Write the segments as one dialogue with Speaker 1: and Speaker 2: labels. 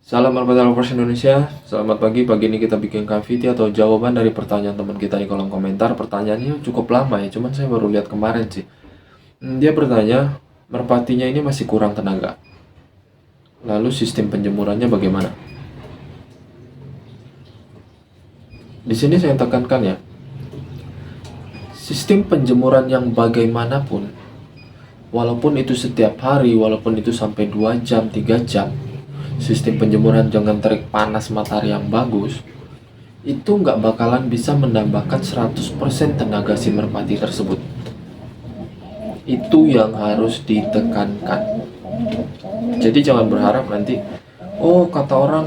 Speaker 1: Salam Marpetal Lovers Indonesia. Selamat pagi. Pagi ini kita bikinkan video atau jawaban dari pertanyaan teman kita di kolom komentar. Pertanyaannya cukup lama ya, cuman saya baru lihat kemarin sih. Dia bertanya, merpatinya ini masih kurang tenaga. Lalu sistem penjemurannya bagaimana? Di sini saya tekankan ya, sistem penjemuran yang bagaimanapun, walaupun itu setiap hari, walaupun itu sampai 2 jam, 3 jam, sistem penjemuran dengan terik panas matahari yang bagus, itu nggak bakalan bisa menambahkan 100% tenaga si merpati tersebut. Itu yang harus ditekankan. Jadi jangan berharap nanti, oh kata orang,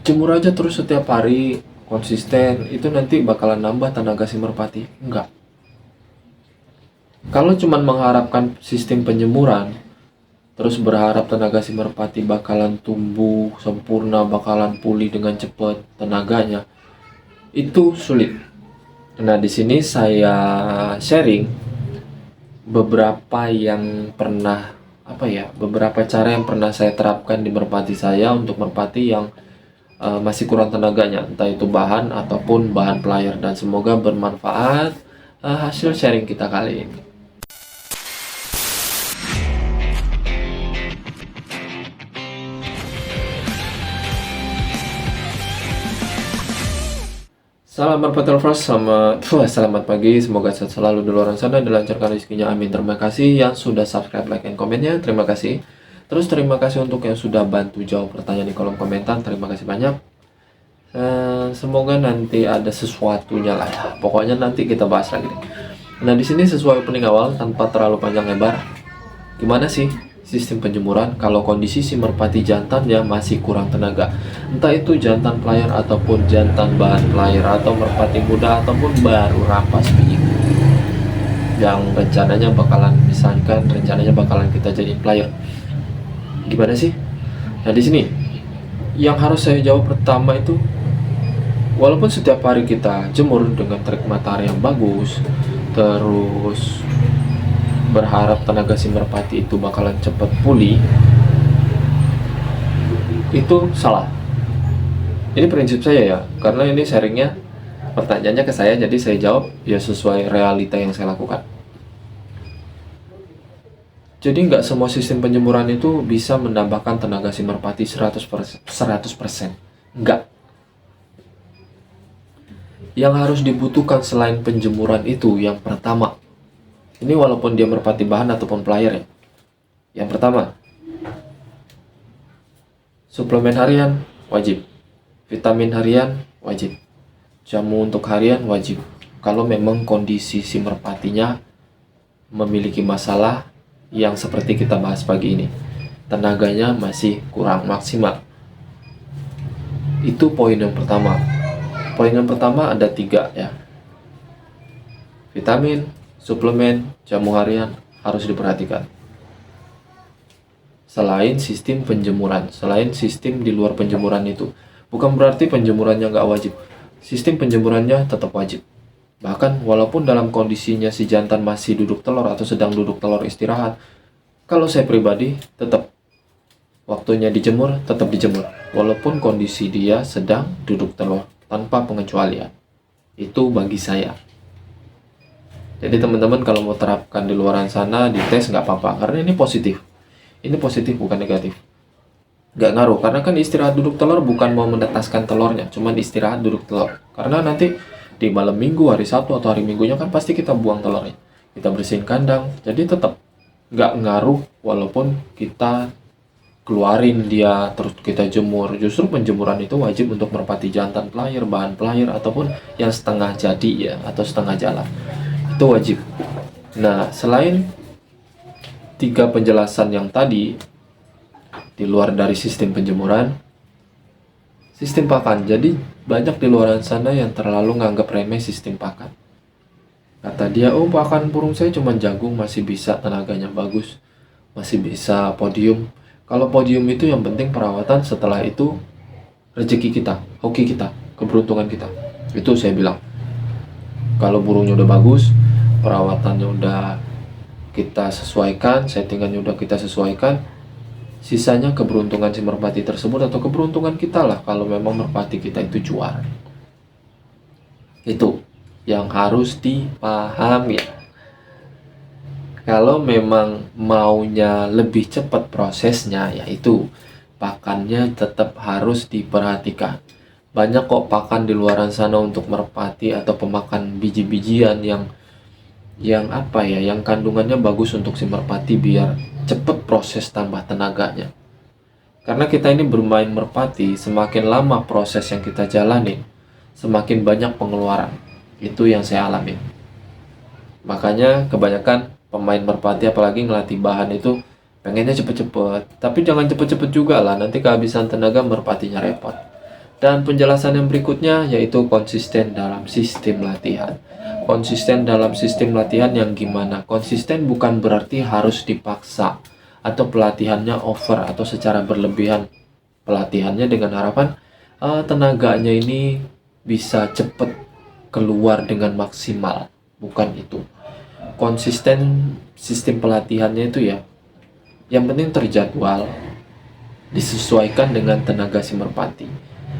Speaker 1: jemur aja terus setiap hari, konsisten, itu nanti bakalan nambah tenaga si merpati. Enggak. Kalau cuma mengharapkan sistem penjemuran, terus berharap tenaga si merpati bakalan tumbuh sempurna, bakalan pulih dengan cepat tenaganya, itu sulit. Nah, di sini saya sharing beberapa beberapa cara yang pernah saya terapkan di merpati saya untuk merpati yang masih kurang tenaganya, entah itu bahan ataupun bahan player, dan semoga bermanfaat hasil sharing kita kali ini. Salam Merpati Lovers, selamat pagi, semoga sehat selalu di luar sana, dilancarkan rezekinya, amin. Terima kasih yang sudah subscribe, like, dan komennya, terima kasih. Terus terima kasih untuk yang sudah bantu jawab pertanyaan di kolom komentar, terima kasih banyak. Semoga nanti ada sesuatunya lah ya, pokoknya nanti kita bahas lagi deh. Nah, di sini sesuai opening awal tanpa terlalu panjang lebar, gimana sih sistem penjemuran kalau kondisi si merpati jantannya masih kurang tenaga, entah itu jantan player ataupun jantan bahan player, atau merpati muda ataupun baru rampas biji yang rencananya bakalan kita jadi player. Gimana sih? Nah, di sini yang harus saya jawab pertama itu, walaupun setiap hari kita jemur dengan terik matahari yang bagus, terus berharap tenaga si merpati itu bakalan cepat pulih, itu salah. Ini prinsip saya ya, karena ini sharingnya, pertanyaannya ke saya, jadi saya jawab ya sesuai realita yang saya lakukan. Jadi nggak semua sistem penjemuran itu bisa menambahkan tenaga si merpati 100%. Nggak. Yang harus dibutuhkan selain penjemuran itu, yang pertama, ini walaupun dia merpati bahan ataupun player ya. Yang pertama, suplemen harian wajib. Vitamin harian wajib. Jamu untuk harian wajib. Kalau memang kondisi si merpatinya memiliki masalah yang seperti kita bahas pagi ini, tenaganya masih kurang maksimal. Itu poin yang pertama. Poin yang pertama ada 3 ya. Vitamin, suplemen, jamu harian harus diperhatikan. Selain sistem penjemuran, selain sistem di luar penjemuran itu, bukan berarti penjemurannya nggak wajib. Sistem penjemurannya tetap wajib. Bahkan walaupun dalam kondisinya si jantan masih duduk telur atau sedang duduk telur istirahat, kalau saya pribadi tetap waktunya dijemur, tetap dijemur. Walaupun kondisi dia sedang duduk telur, tanpa pengecualian. Itu bagi saya. Jadi teman-teman kalau mau terapkan di luar sana, dites nggak apa-apa, karena ini positif. Ini positif bukan negatif. Nggak ngaruh, karena kan istirahat duduk telur bukan mau menetaskan telurnya, cuman istirahat duduk telur. Karena nanti di malam minggu, hari Sabtu atau hari Minggunya kan pasti kita buang telurnya. Kita bersihin kandang, jadi tetap nggak ngaruh walaupun kita keluarin dia terus kita jemur. Justru penjemuran itu wajib untuk merpati jantan player, bahan player, ataupun yang setengah jadi ya, atau setengah jalan. Itu wajib. Nah, selain 3 penjelasan yang tadi, di luar dari sistem penjemuran, sistem pakan. Jadi banyak di luar sana yang terlalu nganggap remeh sistem pakan. Kata dia, oh pakan burung saya cuma jagung, masih bisa tenaganya bagus, masih bisa podium. Kalau podium itu yang penting perawatan, setelah itu rezeki kita, hoki kita, keberuntungan kita. Itu saya bilang. Kalau burungnya udah bagus, perawatannya udah kita sesuaikan, settingannya udah kita sesuaikan, Sisanya keberuntungan si merpati tersebut atau keberuntungan kita lah kalau memang merpati kita itu juara. Itu yang harus dipahami. Kalau memang maunya lebih cepat prosesnya, yaitu pakannya tetap harus diperhatikan. Banyak kok pakan di luaran sana untuk merpati atau pemakan biji-bijian yang kandungannya bagus untuk si merpati biar cepet proses tambah tenaganya. Karena kita ini bermain merpati, semakin lama proses yang kita jalani, semakin banyak pengeluaran. Itu yang saya alami. Makanya kebanyakan pemain merpati apalagi ngelatih bahan itu pengennya cepet-cepet. Tapi jangan cepet-cepet juga lah, nanti kehabisan tenaga merpatinya repot. Dan penjelasan yang berikutnya yaitu konsisten dalam sistem latihan. Konsisten dalam sistem latihan yang gimana? Konsisten bukan berarti harus dipaksa atau pelatihannya over atau secara berlebihan. Pelatihannya dengan harapan tenaganya ini bisa cepet keluar dengan maksimal. Bukan itu. Konsisten sistem pelatihannya itu ya, yang penting terjadwal, disesuaikan dengan tenaga si merpati.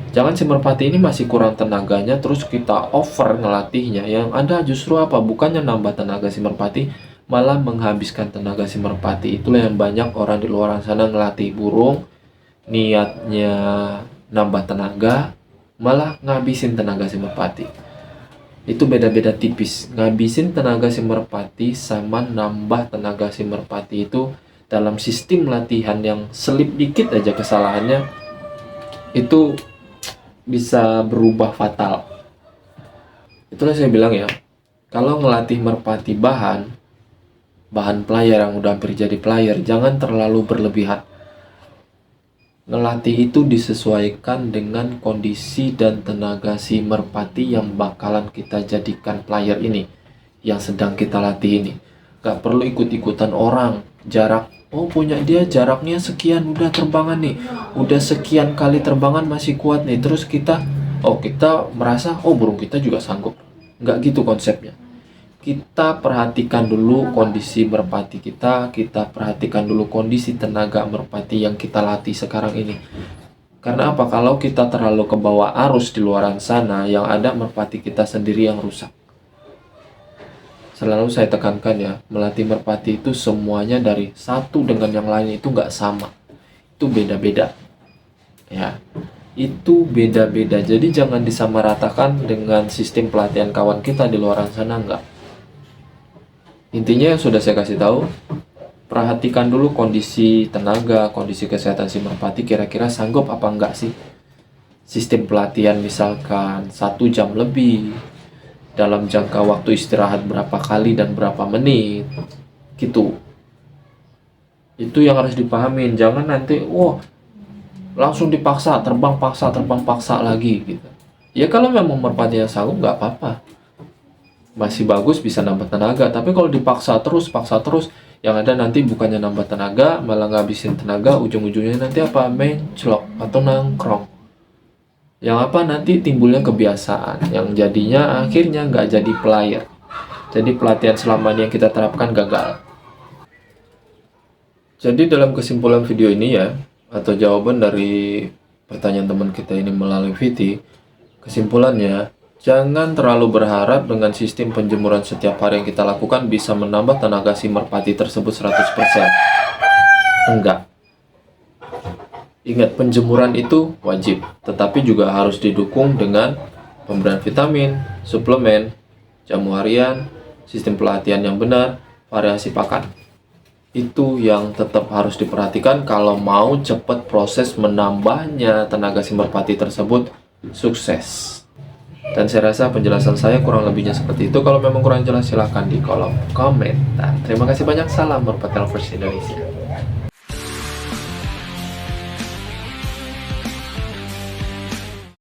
Speaker 1: Jangan si merpati ini masih kurang tenaganya terus kita over ngelatihnya. Yang ada justru apa? Bukannya nambah tenaga si merpati, malah menghabiskan tenaga si merpati. Itulah yang banyak orang di luar sana ngelatih burung, niatnya nambah tenaga, malah ngabisin tenaga si merpati. Itu beda-beda tipis. Ngabisin tenaga si merpati sama nambah tenaga si merpati itu dalam sistem latihan yang selip dikit aja kesalahannya, itu bisa berubah fatal. Itulah saya bilang ya, kalau ngelatih merpati bahan player yang udah hampir jadi player, jangan terlalu berlebihan. Ngelatih itu disesuaikan dengan kondisi dan tenaga si merpati yang bakalan kita jadikan player ini, yang sedang kita latih ini. Gak perlu ikut-ikutan orang, jarak. Oh punya dia jaraknya sekian, udah terbangan nih, udah sekian kali terbangan masih kuat nih, terus kita merasa burung kita juga sanggup. Nggak gitu konsepnya. Kita perhatikan dulu kondisi merpati kita perhatikan dulu kondisi tenaga merpati yang kita latih sekarang ini. Karena apa? Kalau kita terlalu ke bawah arus di luaran sana, yang ada merpati kita sendiri yang rusak. Selalu saya tekankan ya, melatih merpati itu semuanya dari satu dengan yang lain itu nggak sama. Itu beda-beda. Ya, itu beda-beda. Jadi jangan disamaratakan dengan sistem pelatihan kawan kita di luar sana, nggak. Intinya sudah saya kasih tahu, perhatikan dulu kondisi tenaga, kondisi kesehatan si merpati, kira-kira sanggup apa enggak sih. Sistem pelatihan misalkan 1 jam lebih, dalam jangka waktu istirahat berapa kali dan berapa menit gitu. Itu yang harus dipahamin. Jangan nanti langsung dipaksa terbang paksa lagi gitu. Ya kalau memang merpatinya sanggup nggak apa-apa, masih bagus bisa nambah tenaga. Tapi kalau dipaksa terus yang ada nanti bukannya nambah tenaga malah ngabisin tenaga, ujung-ujungnya nanti apa? Menclok atau nangkrong. Yang apa nanti timbulnya kebiasaan, yang jadinya akhirnya nggak jadi player. Jadi pelatihan selama ini yang kita terapkan gagal. Jadi dalam kesimpulan video ini ya, atau jawaban dari pertanyaan teman kita ini melalui VT, kesimpulannya, jangan terlalu berharap dengan sistem penjemuran setiap hari yang kita lakukan bisa menambah tenaga si merpati tersebut 100%. Enggak. Ingat, penjemuran itu wajib, tetapi juga harus didukung dengan pemberian vitamin, suplemen, jamu harian, sistem pelatihan yang benar, variasi pakan. Itu yang tetap harus diperhatikan kalau mau cepat proses menambahnya tenaga si merpati tersebut sukses. Dan saya rasa penjelasan saya kurang lebihnya seperti itu. Kalau memang kurang jelas silahkan di kolom komentar. Terima kasih banyak. Salam Merpati Lovers Indonesia.